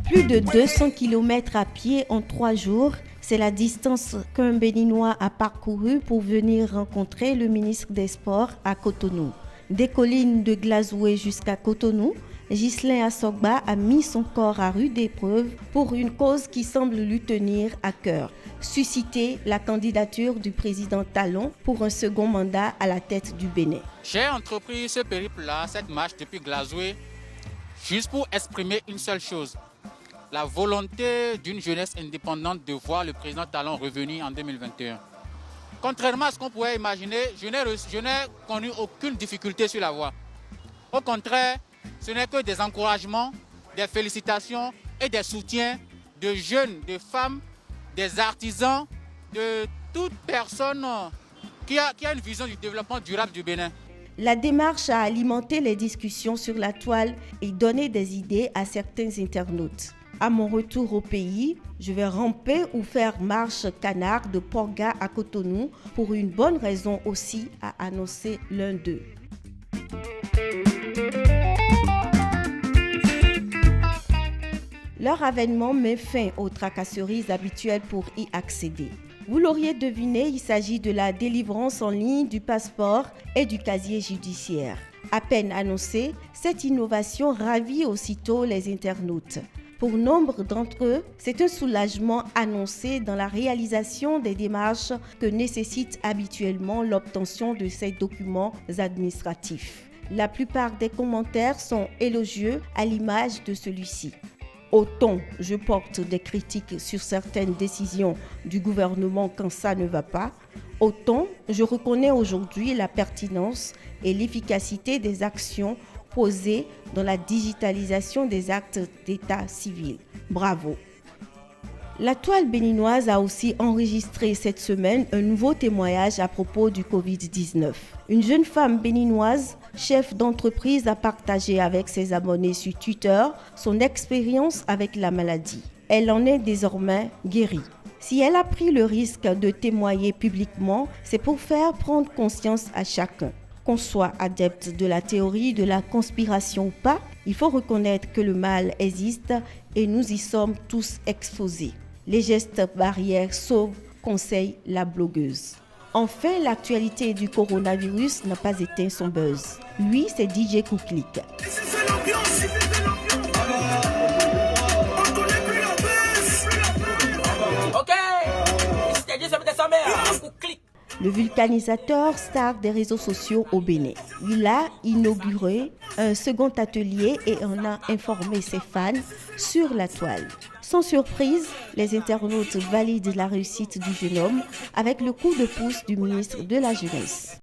Plus de 200 km à pied en 3 jours, c'est la distance qu'un Béninois a parcouru pour venir rencontrer le ministre des Sports à Cotonou. Des collines de Glazoué jusqu'à Cotonou, Ghislain Assogba a mis son corps à rude épreuve pour une cause qui semble lui tenir à cœur, susciter la candidature du président Talon pour un second mandat à la tête du Bénin. J'ai entrepris ce périple-là, cette marche depuis Glazoué, juste pour exprimer une seule chose. La volonté d'une jeunesse indépendante de voir le président Talon revenir en 2021. Contrairement à ce qu'on pourrait imaginer, je n'ai connu aucune difficulté sur la voie. Au contraire, ce n'est que des encouragements, des félicitations et des soutiens de jeunes, de femmes, des artisans, de toute personne qui a une vision du développement durable du Bénin. La démarche a alimenté les discussions sur la toile et donné des idées à certains internautes. À mon retour au pays, je vais ramper ou faire marche canard de Porga à Cotonou pour une bonne raison aussi, a annoncé l'un d'eux. Leur avènement met fin aux tracasseries habituelles pour y accéder. Vous l'auriez deviné, il s'agit de la délivrance en ligne du passeport et du casier judiciaire. À peine annoncée, cette innovation ravit aussitôt les internautes. Pour nombre d'entre eux, c'est un soulagement annoncé dans la réalisation des démarches que nécessite habituellement l'obtention de ces documents administratifs. La plupart des commentaires sont élogieux à l'image de celui-ci. Autant je porte des critiques sur certaines décisions du gouvernement quand ça ne va pas, autant je reconnais aujourd'hui la pertinence et l'efficacité des actions posées dans la digitalisation des actes d'état civil. Bravo! La toile béninoise a aussi enregistré cette semaine un nouveau témoignage à propos du Covid-19. Une jeune femme béninoise, chef d'entreprise, a partagé avec ses abonnés sur Twitter son expérience avec la maladie. Elle en est désormais guérie. Si elle a pris le risque de témoigner publiquement, c'est pour faire prendre conscience à chacun. Qu'on soit adepte de la théorie de la conspiration ou pas, il faut reconnaître que le mal existe et nous y sommes tous exposés. Les gestes barrières sauvent, conseille la blogueuse. Enfin, l'actualité du coronavirus n'a pas éteint son buzz. Lui, c'est DJ Kouklik. Le vulcanisateur star des réseaux sociaux au Bénin. Il a inauguré un second atelier et en a informé ses fans sur la toile. Sans surprise, les internautes valident la réussite du jeune homme avec le coup de pouce du ministre de la Jeunesse.